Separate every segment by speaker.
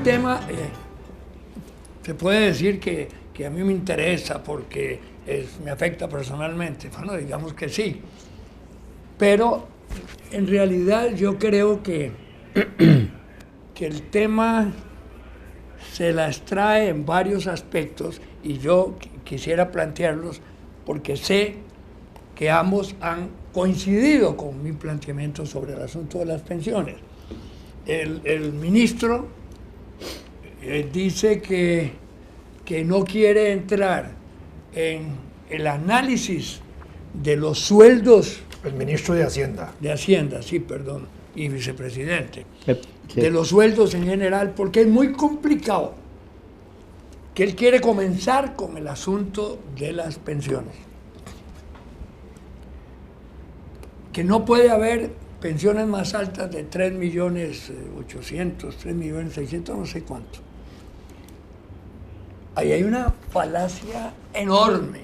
Speaker 1: tema, se puede decir que a mí me interesa porque me afecta personalmente. Bueno, digamos que sí. Pero en realidad yo creo que el tema se las trae en varios aspectos y yo quisiera plantearlos porque sé que ambos han coincidido con mi planteamiento sobre el asunto de las pensiones. El ministro dice que no quiere entrar en el análisis de los sueldos.
Speaker 2: El ministro de Hacienda.
Speaker 1: De Hacienda, sí, perdón, y vicepresidente.
Speaker 3: Sí.
Speaker 1: De los sueldos en general, porque es muy complicado. Que él quiere comenzar con el asunto de las pensiones. Que no puede haber pensiones más altas de 3.800.000, 3.600.000, no sé cuánto. Ahí hay una falacia enorme,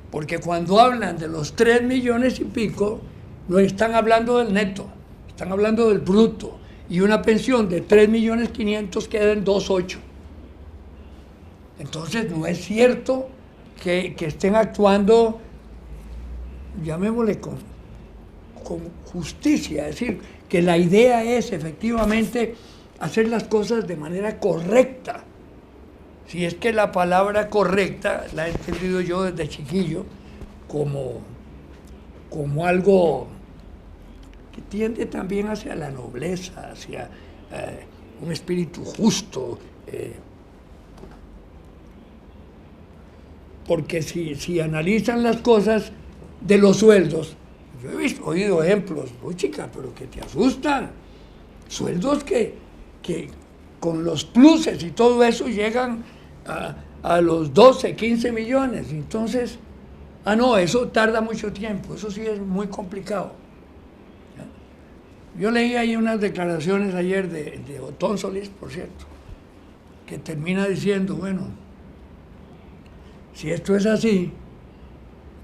Speaker 1: porque cuando hablan de los 3 millones y pico, no están hablando del neto, están hablando del bruto, y una pensión de 3.500.000 queda en 2.8. Entonces no es cierto que estén actuando, llamémosle con justicia, es decir, que la idea es efectivamente hacer las cosas de manera correcta. Si es que la palabra correcta la he entendido yo desde chiquillo como algo que tiende también hacia la nobleza, hacia un espíritu justo. Porque si analizan las cosas de los sueldos, yo he oído ejemplos, muy chica, pero que te asustan. Sueldos que con los pluses y todo eso llegan a los 12, 15 millones. Entonces, no, eso tarda mucho tiempo, eso sí es muy complicado. Yo leí ahí unas declaraciones ayer de Otón Solís, por cierto, que termina diciendo, bueno, si esto es así,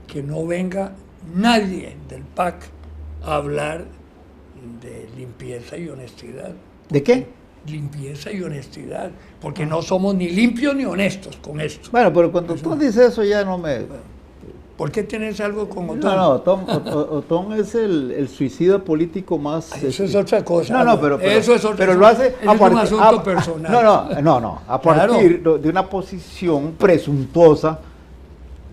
Speaker 1: que no venga nadie del PAC a hablar de limpieza y honestidad.
Speaker 3: ¿De qué?
Speaker 1: Limpieza y honestidad, porque no somos ni limpios ni honestos con esto.
Speaker 3: Bueno, pero cuando tú dices eso ya no me...
Speaker 1: ¿Por qué tienes algo con Otón?
Speaker 3: No, Otón es el suicida político más...
Speaker 1: Eso es otra cosa.
Speaker 3: No, pero
Speaker 1: eso es otra,
Speaker 3: pero lo hace
Speaker 1: es un asunto personal.
Speaker 3: No, a partir de una posición presuntuosa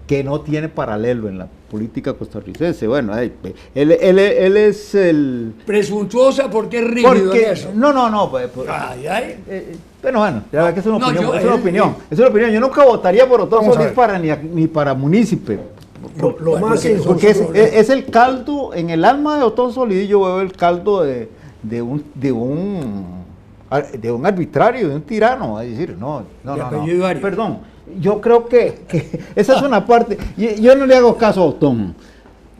Speaker 3: que no tiene paralelo en la política costarricense. Bueno, él es el...
Speaker 1: Presuntuosa porque es rígido en eso.
Speaker 3: No. Bueno, ya que es una opinión. Es una opinión. Yo nunca votaría por Otón Solís ni para municipio. Porque es el caldo, en el alma de Otón Solís yo veo el caldo de un arbitrario, de un tirano. Es decir, no. Perdón. Yo creo que esa es una parte. Yo no le hago caso a Otón.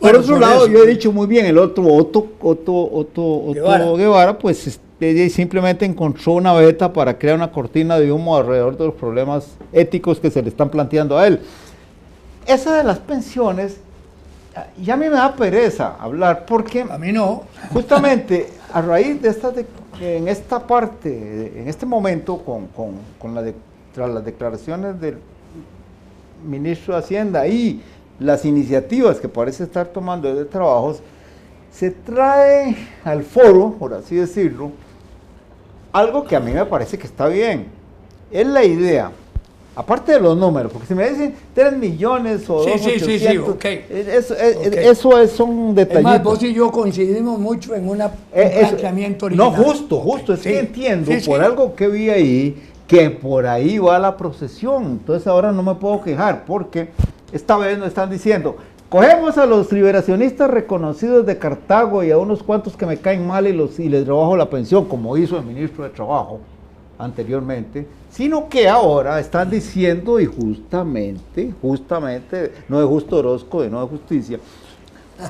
Speaker 3: Por otro lado, yo he dicho muy bien, el otro Otto Guevara, pues simplemente encontró una beta para crear una cortina de humo alrededor de los problemas éticos que se le están planteando a él. Esa de las pensiones, ya a mí me da pereza hablar, porque
Speaker 1: a mí no.
Speaker 3: Justamente a raíz de en esta parte, en este momento, tras las declaraciones del ministro de Hacienda y las iniciativas que parece estar tomando de trabajos, se trae al foro, por así decirlo, algo que a mí me parece que está bien. Es la idea, aparte de los números, porque si me dicen 3 millones o 2.800.000,
Speaker 1: okay.
Speaker 3: Eso son detallitos.
Speaker 1: Además, vos y yo coincidimos mucho en un planteamiento original.
Speaker 3: No, justo, es que entiendo por algo que vi ahí, que por ahí va la procesión. Entonces ahora no me puedo quejar, porque esta vez nos están diciendo, cogemos a los liberacionistas reconocidos de Cartago y a unos cuantos que me caen mal y les rebajo la pensión, como hizo el ministro de Trabajo anteriormente, sino que ahora están diciendo, y justamente, no de Justo Orozco, de No de Justicia,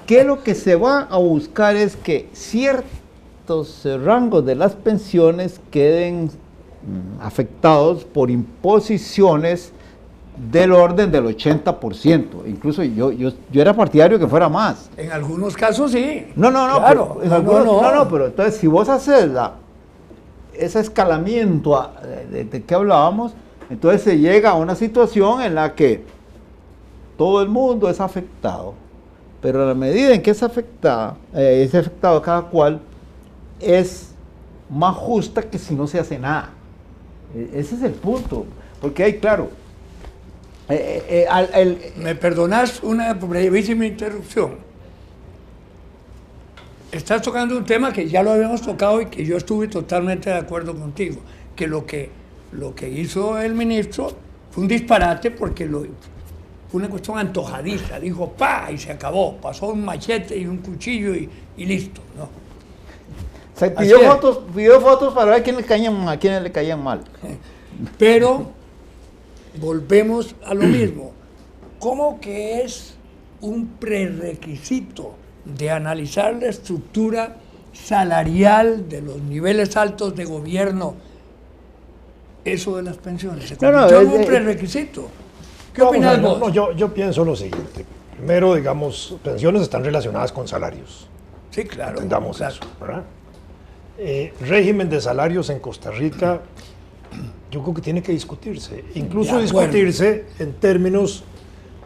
Speaker 3: que lo que se va a buscar es que ciertos rangos de las pensiones queden afectados por imposiciones del orden del 80%. Incluso yo era partidario que fuera más.
Speaker 1: En algunos casos sí.
Speaker 3: No,
Speaker 1: claro,
Speaker 3: pero entonces si vos haces ese escalamiento de que hablábamos, entonces se llega a una situación en la que todo el mundo es afectado, pero a la medida en que es afectado cada cual, es más justa que si no se hace nada. Ese es el punto, porque hay, claro,
Speaker 1: ¿me perdonás una brevísima interrupción? Estás tocando un tema que ya lo habíamos tocado y que yo estuve totalmente de acuerdo contigo, que lo que hizo el ministro fue un disparate porque fue una cuestión antojadiza, dijo ¡pa! Y se acabó, pasó un machete y un cuchillo y listo, ¿no?
Speaker 3: Se pidió fotos para ver a quiénes le caían mal.
Speaker 1: Pero volvemos a lo mismo. ¿Cómo que es un prerequisito de analizar la estructura salarial de los niveles altos de gobierno eso de las pensiones? ¿Se convirtió en un prerequisito? ¿Qué opinas vos?
Speaker 2: No, yo pienso lo siguiente. Primero, digamos, pensiones están relacionadas con salarios.
Speaker 1: Sí, claro.
Speaker 2: Entendamos
Speaker 1: claro.
Speaker 2: eso, ¿verdad? Régimen de salarios en Costa Rica, yo creo que tiene que discutirse. Incluso discutirse en términos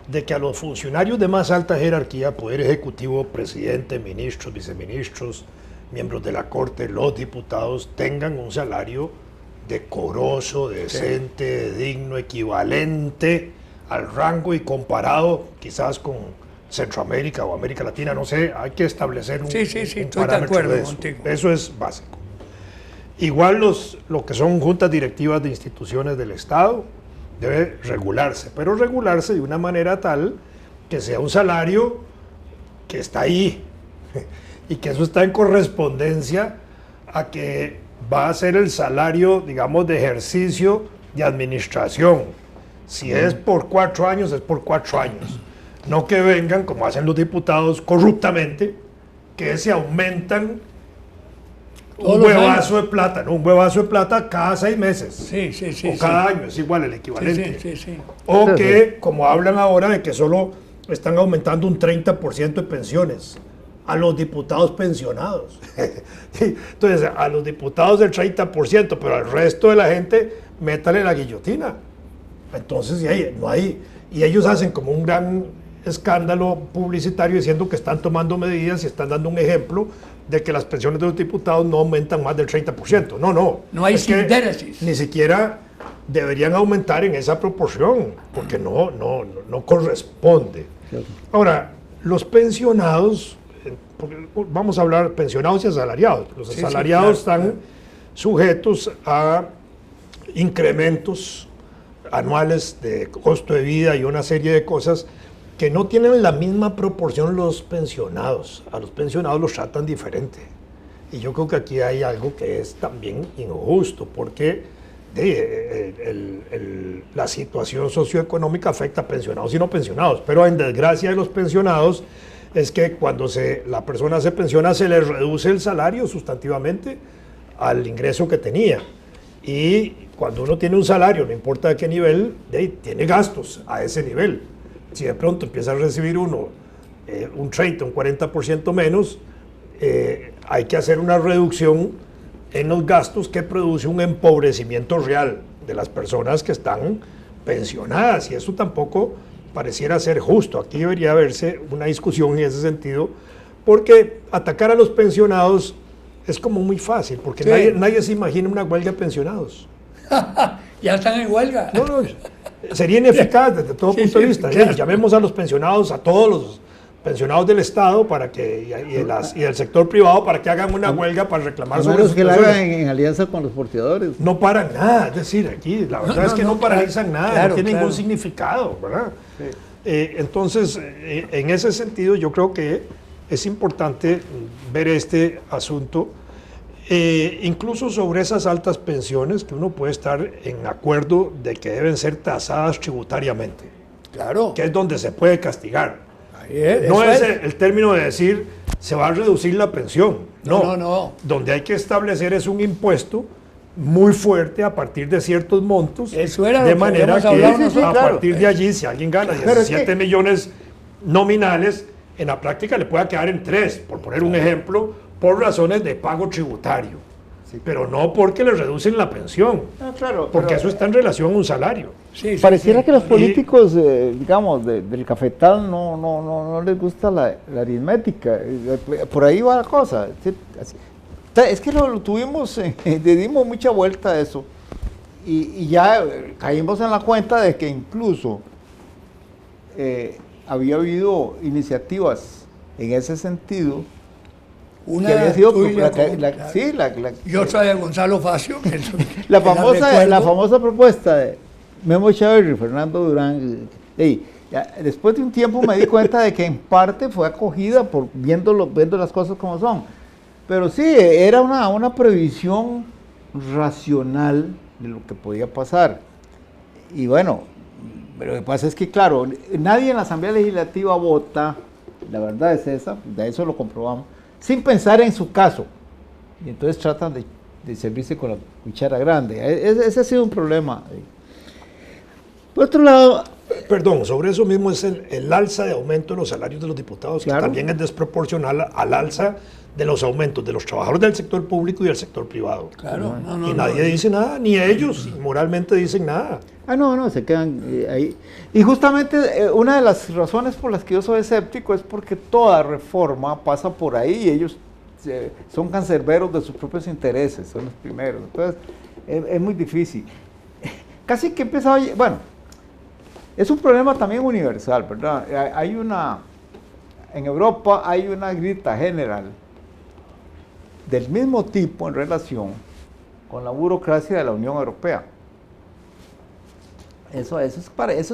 Speaker 2: de que a los funcionarios de más alta jerarquía, Poder Ejecutivo, presidente, ministros, viceministros, miembros de la Corte, los diputados, tengan un salario decoroso, decente, digno, equivalente al rango y comparado quizás con Centroamérica o América Latina, no sé, hay que establecer un
Speaker 1: estoy
Speaker 2: parámetro
Speaker 1: de acuerdo
Speaker 2: de eso.
Speaker 1: contigo.
Speaker 2: Eso es básico. Igual lo que son juntas directivas de instituciones del Estado debe regularse, pero regularse de una manera tal que sea un salario que está ahí y que eso está en correspondencia a que va a ser el salario, digamos, de ejercicio de administración. Si es por 4 años, es por 4 años. No que vengan, como hacen los diputados corruptamente, que se aumentan un huevazo de plata, ¿no? Un huevazo de plata cada 6 meses.
Speaker 1: Sí.
Speaker 2: O cada año, es igual el equivalente.
Speaker 1: Sí.
Speaker 2: O que, como hablan ahora, de que solo están aumentando un 30% de pensiones a los diputados pensionados. Entonces, a los diputados del 30%, pero al resto de la gente, métale la guillotina. Entonces, y ellos hacen como un gran escándalo publicitario diciendo que están tomando medidas y están dando un ejemplo de que las pensiones de los diputados no aumentan más del 30%. No
Speaker 1: hay sindéresis.
Speaker 2: Ni siquiera deberían aumentar en esa proporción, porque no corresponde. Ahora, los pensionados, vamos a hablar pensionados y asalariados. Los asalariados están sujetos a incrementos anuales de costo de vida y una serie de cosas que no tienen la misma proporción los pensionados. A los pensionados los tratan diferente. Y yo creo que aquí hay algo que es también injusto, porque la situación socioeconómica afecta a pensionados y no pensionados. Pero en desgracia de los pensionados es que cuando la persona se pensiona se le reduce el salario sustantivamente al ingreso que tenía. Y cuando uno tiene un salario, no importa de qué nivel, tiene gastos a ese nivel. Si de pronto empieza a recibir uno un 30, un 40% menos, hay que hacer una reducción en los gastos que produce un empobrecimiento real de las personas que están pensionadas. Y eso tampoco pareciera ser justo. Aquí debería haberse una discusión en ese sentido, porque atacar a los pensionados es como muy fácil, porque nadie se imagina una huelga de pensionados.
Speaker 1: Ya están en huelga.
Speaker 2: No, sería ineficaz desde todo punto de vista. Claro. Llamemos a los pensionados, a todos los pensionados del Estado y del sector privado para que hagan una huelga para reclamar sobre sus pensiones.
Speaker 3: Que la hagan en alianza con los porteadores.
Speaker 2: No paran nada, es decir, aquí la verdad es que no paralizan nada, no tiene ningún significado, ¿verdad? Sí. Entonces, en ese sentido, yo creo que es importante ver este asunto. Incluso sobre esas altas pensiones que uno puede estar en acuerdo de que deben ser tasadas tributariamente.
Speaker 1: Claro.
Speaker 2: Que es donde se puede castigar. No es el término de decir se va a reducir la pensión. No. Donde hay que establecer es un impuesto muy fuerte a partir de ciertos montos.
Speaker 1: Eso era
Speaker 2: de manera que
Speaker 1: a
Speaker 2: partir de allí, si alguien gana 17 millones nominales, en la práctica le pueda quedar en 3, por poner un ejemplo, por razones de pago tributario.
Speaker 3: Sí.
Speaker 2: Pero no porque le reducen la pensión,
Speaker 3: Claro,
Speaker 2: porque eso está en relación a un salario.
Speaker 1: Sí,
Speaker 3: pareciera que los
Speaker 2: Y-
Speaker 3: políticos, digamos, del cafetal no les gusta la aritmética. Por ahí va la cosa. Sí, así. Es que lo tuvimos, le dimos mucha vuelta a eso. Y ya caímos en la cuenta de que incluso había habido iniciativas en ese sentido.
Speaker 1: Una
Speaker 3: Que había sido
Speaker 1: tuya y otra de Gonzalo Facio.
Speaker 3: la
Speaker 1: recuerdo.
Speaker 3: famosa propuesta de Memo Chávez y Fernando Durán. Después de un tiempo me di cuenta de que en parte fue acogida por viendo las cosas como son. Pero sí, era una previsión racional de lo que podía pasar. Y bueno, lo que pasa es que, claro, nadie en la Asamblea Legislativa vota, la verdad es esa, de eso lo comprobamos, sin pensar en su caso. Y entonces tratan de servirse con la cuchara grande. Ese ha sido un problema. Por otro lado...
Speaker 2: Perdón, sobre eso mismo es el alza de aumento de los salarios de los diputados,
Speaker 3: Claro.
Speaker 2: que también es desproporcional al alza de los aumentos de los trabajadores del sector público y del sector privado.
Speaker 1: Claro,
Speaker 2: Y nadie dice nada, ni ellos moralmente dicen nada.
Speaker 3: no, se quedan ahí. Y justamente una de las razones por las que yo soy escéptico es porque toda reforma pasa por ahí y ellos son cancerberos de sus propios intereses, son los primeros. Entonces, es muy difícil. Casi que he empezado, bueno, es un problema también universal, ¿verdad? En Europa hay una grita general del mismo tipo en relación con la burocracia de la Unión Europea. Eso es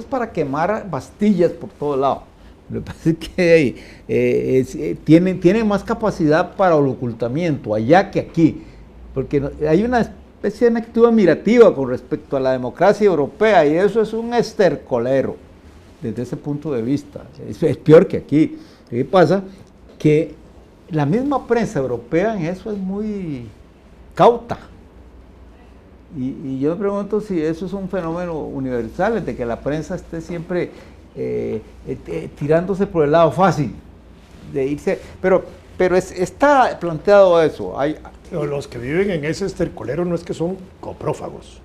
Speaker 3: para quemar bastillas por todos lados. Lo que pasa es que tienen más capacidad para el ocultamiento allá que aquí, porque hay una especie de actitud admirativa con respecto a la democracia europea y eso es un estercolero desde ese punto de vista. Es peor que aquí. ¿Qué pasa? Que la misma prensa europea en eso es muy cauta. Y yo me pregunto si eso es un fenómeno universal, de que la prensa esté siempre tirándose por el lado fácil, de irse, pero está planteado eso.
Speaker 2: Pero los que viven en ese estercolero no es que son coprófagos.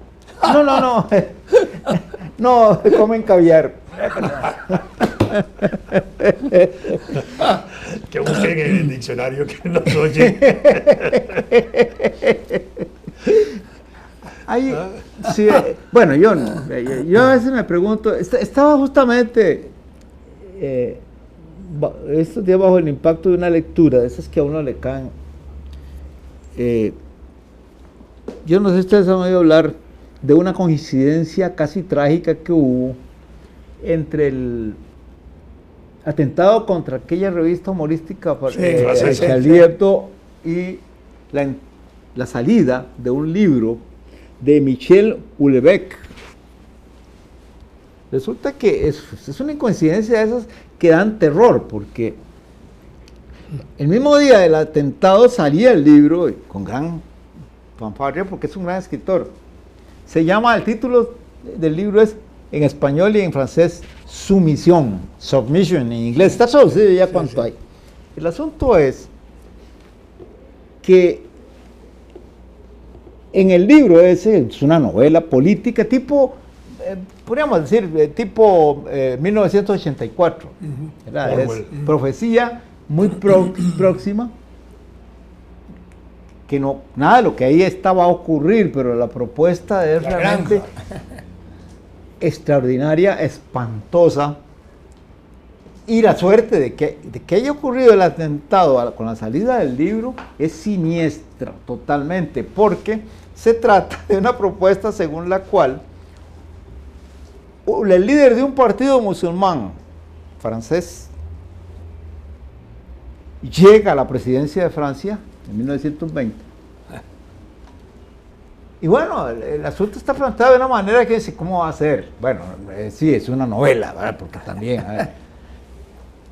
Speaker 3: No, comen caviar.
Speaker 2: Que busquen en el diccionario que nos oye.
Speaker 3: Sí, bueno, yo a veces me pregunto, estaba justamente estos días bajo el impacto de una lectura, de esas que a uno le caen. Yo no sé si ustedes han oído hablar de una coincidencia casi trágica que hubo entre el atentado contra aquella revista humorística Alberto y la salida de un libro de Michel Houellebecq. Resulta que es una coincidencia de esas que dan terror, porque el mismo día del atentado salía el libro con gran fanfarria, porque es un gran escritor. El título del libro es en español y en francés Sumisión, Submission en inglés, está traducido ya cuánto hay. El asunto es que en el libro ese, es una novela política tipo, podríamos decir, tipo 1984, ¿verdad? Es profecía muy próxima, que nada de lo que ahí va a ocurrir, pero la propuesta es realmente extraordinaria, espantosa, y la suerte de que haya ocurrido el atentado con la salida del libro es siniestra totalmente, porque se trata de una propuesta según la cual el líder de un partido musulmán francés llega a la presidencia de Francia en 1920. Y bueno, el asunto está planteado de una manera que dice, ¿cómo va a ser? Bueno, sí, es una novela, ¿verdad? Porque también,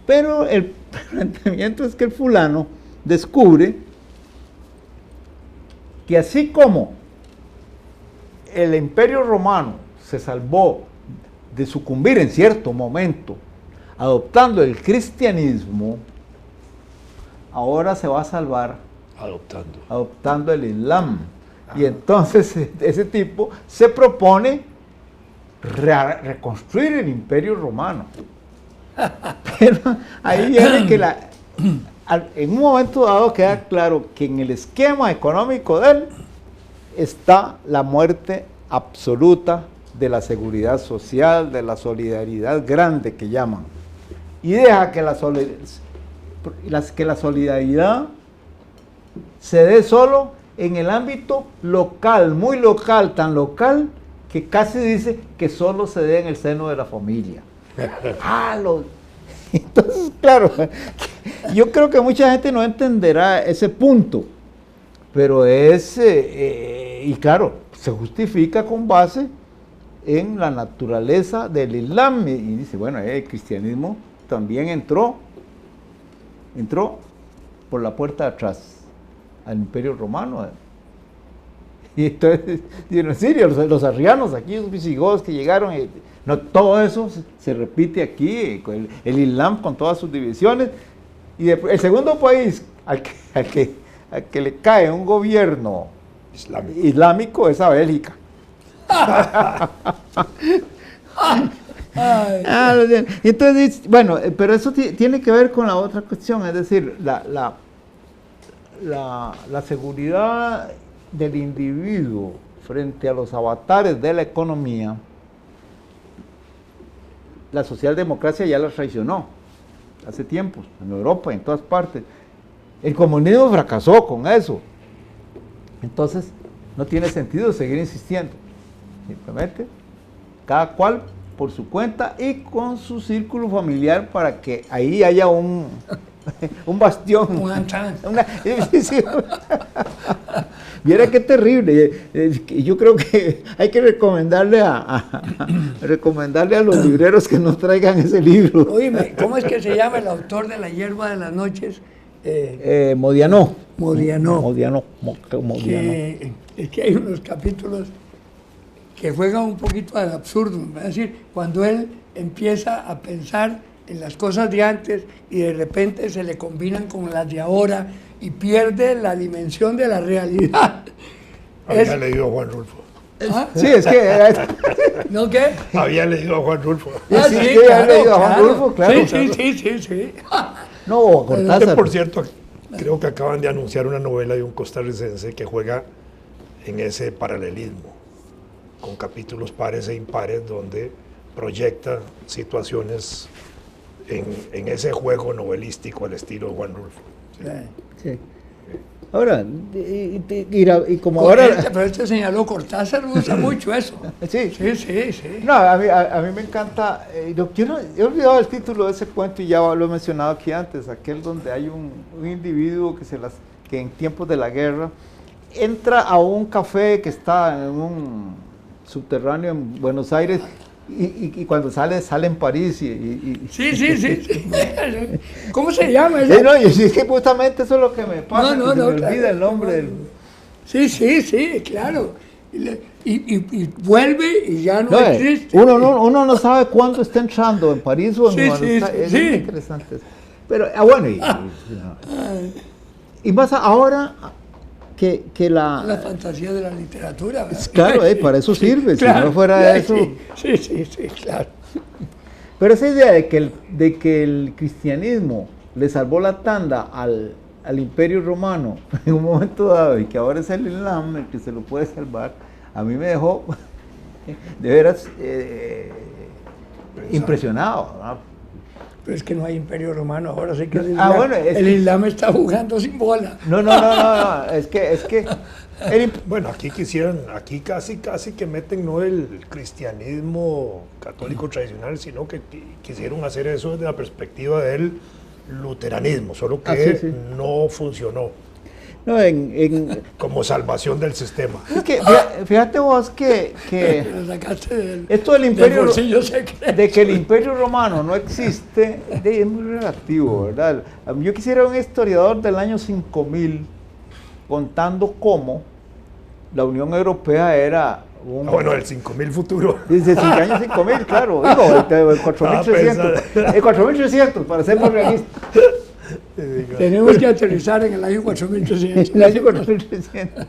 Speaker 3: pero el planteamiento es que el fulano descubre que así como el Imperio Romano se salvó de sucumbir en cierto momento adoptando el cristianismo, ahora se va a salvar adoptando el Islam. Y entonces ese tipo se propone reconstruir el Imperio Romano. Pero ahí viene que en un momento dado queda claro que en el esquema económico de él está la muerte absoluta de la seguridad social, de la solidaridad grande que llaman. Y deja que la solidaridad se dé solo en el ámbito local, muy local, tan local que casi dice que solo se dé en el seno de la familia. Entonces, claro, yo creo que mucha gente no entenderá ese punto, pero y claro, se justifica con base en la naturaleza del Islam, y dice, bueno, el cristianismo también entró por la puerta de atrás al Imperio Romano. Y entonces, en Siria, los arrianos aquí, los visigodos que llegaron, no, todo eso se repite aquí, el Islam con todas sus divisiones. Y el segundo país al que le cae un gobierno islámico es a Bélgica. Entonces, bueno, pero eso tiene que ver con la otra cuestión, es decir, la seguridad del individuo frente a los avatares de la economía. La socialdemocracia ya la traicionó hace tiempos, en Europa y en todas partes. El comunismo fracasó con eso. Entonces, no tiene sentido seguir insistiendo. Simplemente, cada cual por su cuenta y con su círculo familiar para que ahí haya un bastión. Viera qué terrible. Yo creo que hay que recomendarle recomendarle a los libreros que no traigan ese libro.
Speaker 1: Oye, ¿cómo es que se llama el autor de La hierba de las noches?
Speaker 3: Modiano.
Speaker 1: Es que hay unos capítulos que juegan un poquito al absurdo. Es decir, cuando él empieza a pensar en las cosas de antes y de repente se le combinan con las de ahora y pierde la dimensión de la realidad.
Speaker 2: Había leído a Juan Rulfo.
Speaker 1: ¿Ah?
Speaker 3: Sí, es que...
Speaker 1: ¿No qué?
Speaker 2: Había leído a Juan Rulfo.
Speaker 3: Sí, había leído a Juan Rulfo, claro.
Speaker 1: Sí.
Speaker 3: No, Cortázar.
Speaker 2: Por cierto, creo que acaban de anunciar una novela de un costarricense que juega en ese paralelismo, con capítulos pares e impares, donde proyecta situaciones en ese juego novelístico al estilo de Juan Rulfo.
Speaker 3: Sí. Ahora, y como ahora...
Speaker 1: Pero este señaló Cortázar, usa mucho eso.
Speaker 3: Sí.
Speaker 1: Sí.
Speaker 3: No, a mí me encanta... yo he olvidado el título de ese cuento y ya lo he mencionado aquí antes, aquel donde hay un individuo que en tiempos de la guerra entra a un café que está en un subterráneo en Buenos Aires y cuando sale en París
Speaker 1: Sí. ¿Cómo se llama?
Speaker 3: Sí, no, es que justamente eso es lo que me pasa,
Speaker 1: No,
Speaker 3: que se me
Speaker 1: claro,
Speaker 3: olvida el nombre del...
Speaker 1: Sí, claro. Y vuelve y ya no existe.
Speaker 3: Uno no sabe cuándo está entrando en París o en Buenos Aires. Es muy interesante eso. Pero, bueno, y más ahora que
Speaker 1: la fantasía de la literatura, ¿verdad?
Speaker 3: Claro, para eso sirve,
Speaker 1: claro,
Speaker 3: si no fuera eso...
Speaker 1: Sí, claro.
Speaker 3: Pero esa idea de que el cristianismo le salvó la tanda al Imperio Romano en un momento dado y que ahora es el Islam el que se lo puede salvar, a mí me dejó de veras impresionado, ¿verdad?
Speaker 1: Pero es que no hay Imperio Romano ahora, sí que
Speaker 3: el
Speaker 1: Islam está jugando sin bola.
Speaker 3: No, es que
Speaker 2: bueno, aquí casi que meten no el cristianismo católico tradicional, sino que quisieron hacer eso desde la perspectiva del luteranismo, solo que no funcionó.
Speaker 3: No,
Speaker 2: como salvación del sistema.
Speaker 3: Es que fíjate vos que esto del imperio, de que el Imperio Romano no existe, es muy relativo, ¿verdad? Yo quisiera un historiador del año 5000 contando cómo la Unión Europea era
Speaker 2: bueno, el 5000 futuro.
Speaker 3: Dice 5 años 5000, claro. Digo, el 4300. El 4300, para ser más realista.
Speaker 1: Tenemos que aterrizar en el año 4300.
Speaker 3: El año 4300.